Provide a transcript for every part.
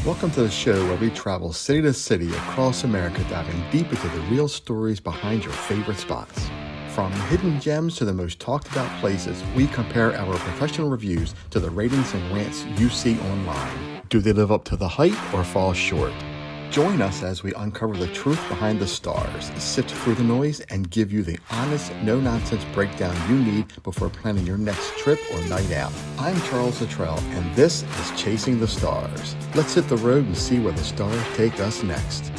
Welcome to the show where we travel city to city across America, diving deep into the real stories behind your favorite spots. From hidden gems to the most talked about places, we compare our professional reviews to the ratings and rants you see online. Do they live up to the hype or fall short? Join us as we uncover the truth behind the stars, sift through the noise, and give you the honest, no-nonsense breakdown you need before planning your next trip or night out. I'm Charles Luttrell, and this is Chasing the Stars. Let's hit the road and see where the stars take us next.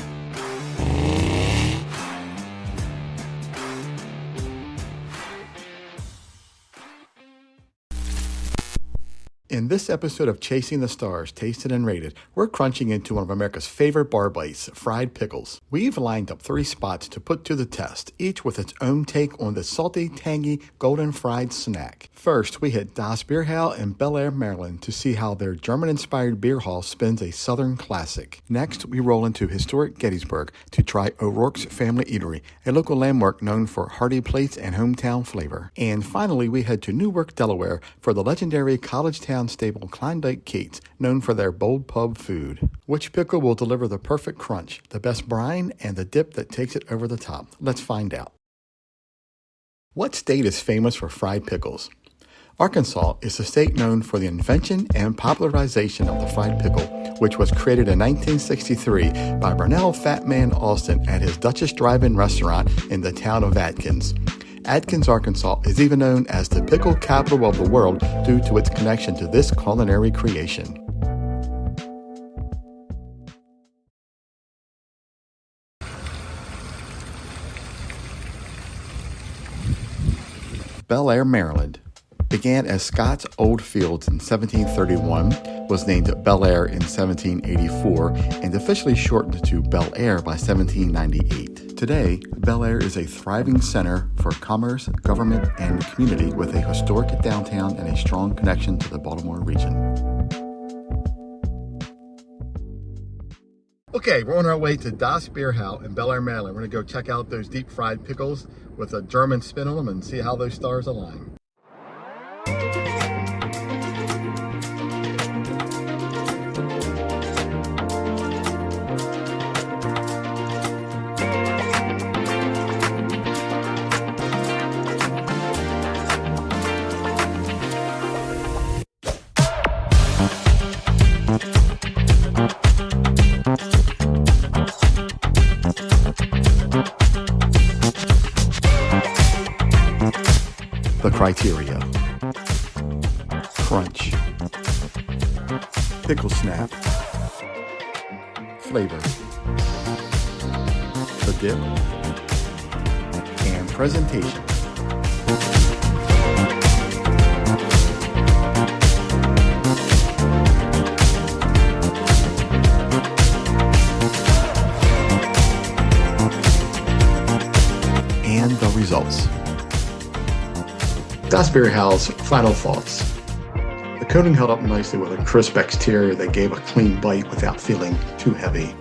In this episode of Chasing the Stars, Tasted and Rated, we're crunching into one of America's favorite bar bites, fried pickles. We've lined up 3 spots to put to the test, each with its own take on the salty, tangy, golden fried snack. First, we hit Das Bierhaus in Bel Air, Maryland to see how their German-inspired beer hall spins a Southern classic. Next, we roll into historic Gettysburg to try O'Rourke's Family Eatery, a local landmark known for hearty plates and hometown flavor. And finally, we head to Newark, Delaware for the legendary college town staple Klondike Kate's, known for their bold pub food. Which pickle will deliver the perfect crunch, the best brine, and the dip that takes it over the top? Let's find out. What state is famous for fried pickles? Arkansas is a state known for the invention and popularization of the fried pickle, which was created in 1963 by Burnell Fat Man Austin at his Duchess Drive-In restaurant in the town of Atkins. Atkins, Arkansas is even known as the pickle capital of the world due to its connection to this culinary creation. Bel Air, Maryland. Began as Scott's Old Fields in 1731, was named Bel Air in 1784, and officially shortened to Bel Air by 1798. Today, Bel Air is a thriving center for commerce, government, and community with a historic downtown and a strong connection to the Baltimore region. Okay, we're on our way to Das Bierhaus in Bel Air, Maryland. We're going to go check out those deep fried pickles with a German spin on them and see how those stars align. The criteria: crunch, pickle snap, flavor, the dip, and presentation. And the results. Das Bierhaus final thoughts. The coating held up nicely with a crisp exterior that gave a clean bite without feeling too heavy.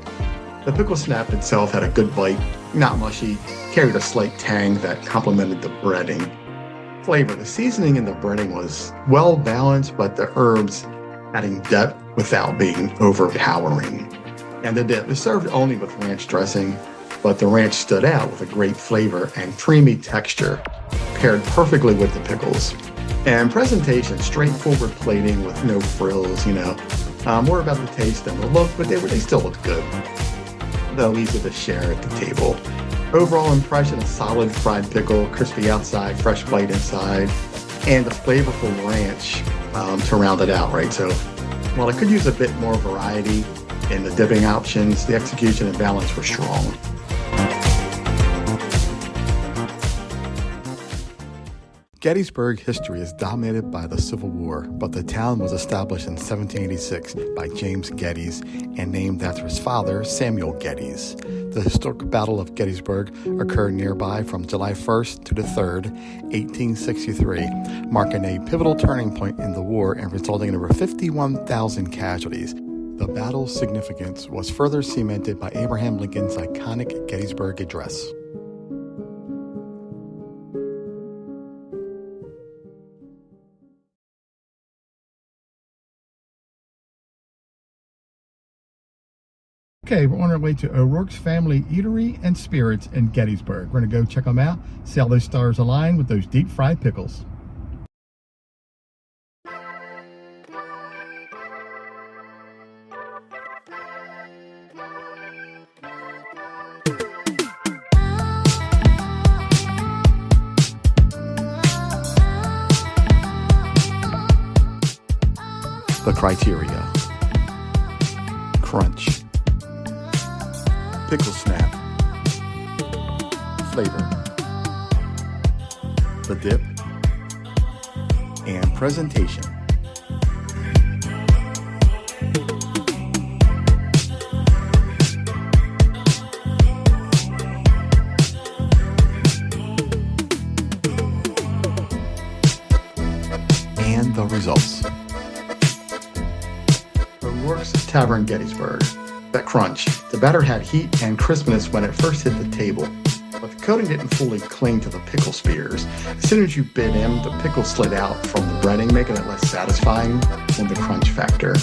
The pickle snap itself had a good bite, not mushy, carried a slight tang that complemented the breading. Flavor: the seasoning in the breading was well balanced, but the herbs adding depth without being overpowering. And the dip is served only with ranch dressing, but the ranch stood out with a great flavor and creamy texture, paired perfectly with the pickles. And presentation: straightforward plating with no frills, more about the taste than the look, but they still look good, though easy to share at the table. Overall impression: a solid fried pickle, crispy outside, fresh bite inside, and a flavorful ranch to round it out, right? So while it could use a bit more variety in the dipping options, the execution and balance were strong. Gettysburg history is dominated by the Civil War, but the town was established in 1786 by James Geddes and named after his father, Samuel Geddes. The historic Battle of Gettysburg occurred nearby from July 1st to the 3rd, 1863, marking a pivotal turning point in the war and resulting in over 51,000 casualties. The battle's significance was further cemented by Abraham Lincoln's iconic Gettysburg Address. Okay, we're on our way to O'Rourke's Family Eatery and Spirits in Gettysburg. We're going to go check them out, see how those stars align with those deep fried pickles. The criteria: crunch, pickle snap, flavor, the dip, and presentation. And the results. O'Rourke's Tavern, Gettysburg. That crunch. The batter had heat and crispness when it first hit the table, but the coating didn't fully cling to the pickle spears. As soon as you bit in, the pickle slid out from the breading, making it less satisfying than the crunch factor.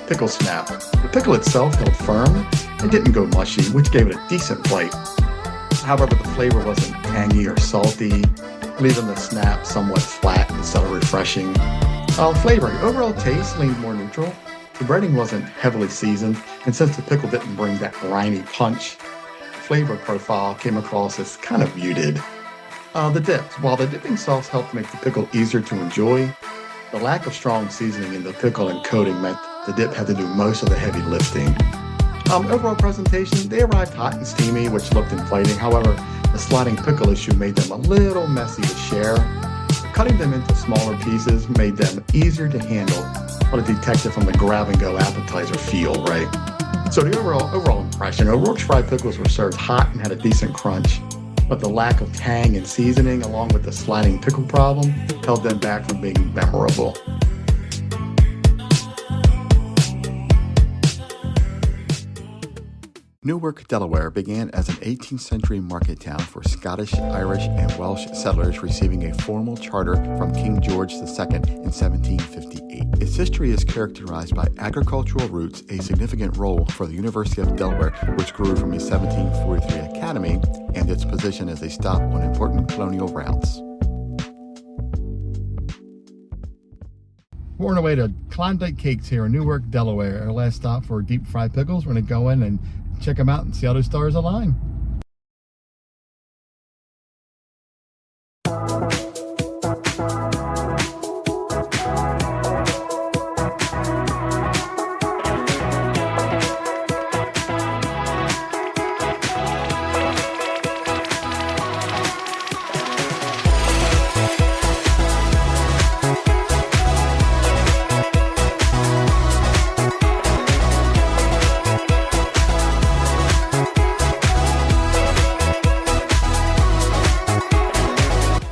Pickle snap. The pickle itself held firm and didn't go mushy, which gave it a decent bite. However, the flavor wasn't tangy or salty, leaving the snap somewhat flat instead of refreshing. Flavoring. Overall taste leaned more neutral. The breading wasn't heavily seasoned, and since the pickle didn't bring that briny punch, the flavor profile came across as kind of muted. The dips. While the dipping sauce helped make the pickle easier to enjoy, the lack of strong seasoning in the pickle and coating meant the dip had to do most of the heavy lifting. Overall presentation, they arrived hot and steamy, which looked inviting. However, the sliding pickle issue made them a little messy to share. Cutting them into smaller pieces made them easier to handle, what a detective from the grab-and-go appetizer feel, right? So the overall impression, O'Rourke's fried pickles were served hot and had a decent crunch, but the lack of tang and seasoning, along with the sliding pickle problem, held them back from being memorable. Newark, Delaware began as an 18th century market town for Scottish, Irish, and Welsh settlers, receiving a formal charter from King George II in 1758. Its history is characterized by agricultural roots, a significant role for the University of Delaware, which grew from a 1743 academy, and its position as a stop on important colonial routes. We're on our way to Klondike Cakes here in Newark, Delaware. Our last stop for deep fried pickles. We're going to go in and check them out and see how those stars align.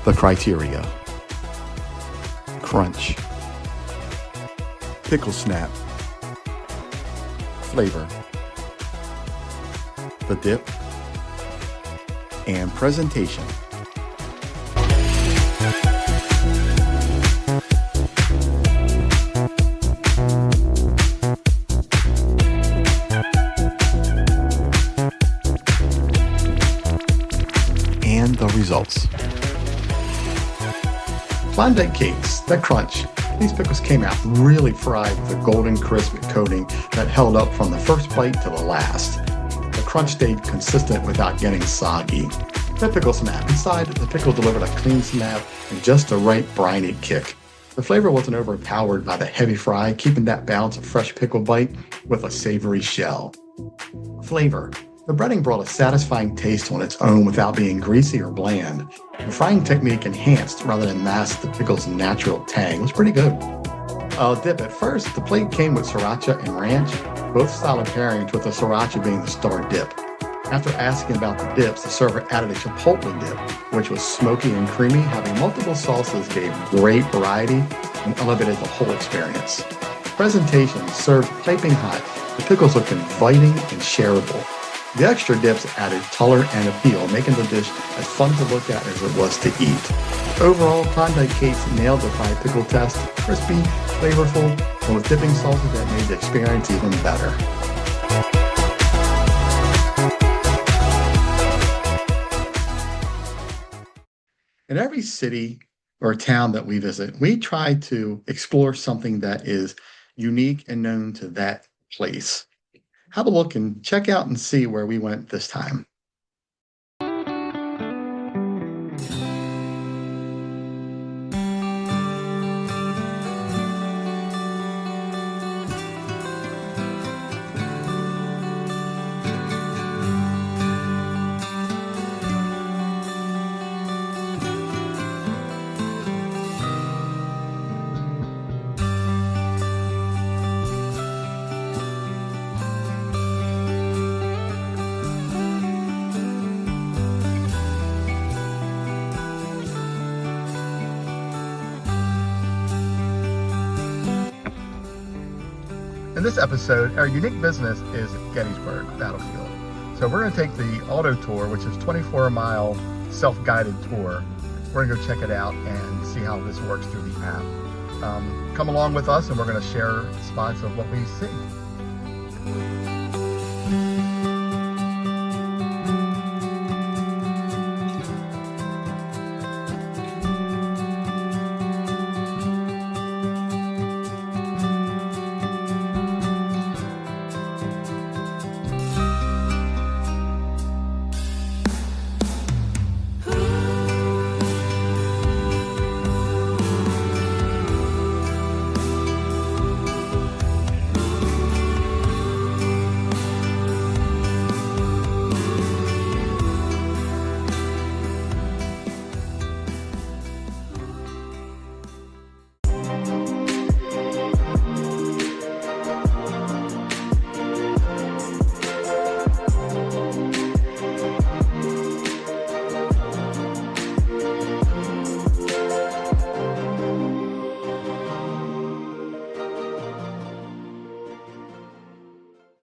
The criteria: crunch, pickle snap, flavor, the dip, and presentation. And the results. Klondike Cakes, that crunch. These pickles came out really fried with a golden crisp coating that held up from the first bite to the last. The crunch stayed consistent without getting soggy. That pickle snap. Inside, the pickle delivered a clean snap and just the right briny kick. The flavor wasn't overpowered by the heavy fry, keeping that balance of fresh pickle bite with a savory shell. Flavor. The breading brought a satisfying taste on its own without being greasy or bland. The frying technique enhanced rather than masked the pickle's natural tang. It was pretty good. Dip. At first, the plate came with sriracha and ranch, both solid pairings, with the sriracha being the star dip. After asking about the dips, the server added a chipotle dip, which was smoky and creamy. Having multiple sauces gave great variety and elevated the whole experience. Presentation. Served piping hot, the pickles looked inviting and shareable. The extra dips added color and appeal, making the dish as fun to look at as it was to eat. Overall, Klondike Cakes nailed the fried pickle test, crispy, flavorful, and with dipping sauces that made the experience even better. In every city or town that we visit, we try to explore something that is unique and known to that place. Have a look and check out and see where we went this time. In this episode, our unique business is Gettysburg Battlefield. So we're going to take the auto tour, which is 24-mile self-guided tour. We're going to go check it out and see how this works through the app. Come along with us and we're going to share spots of what we see.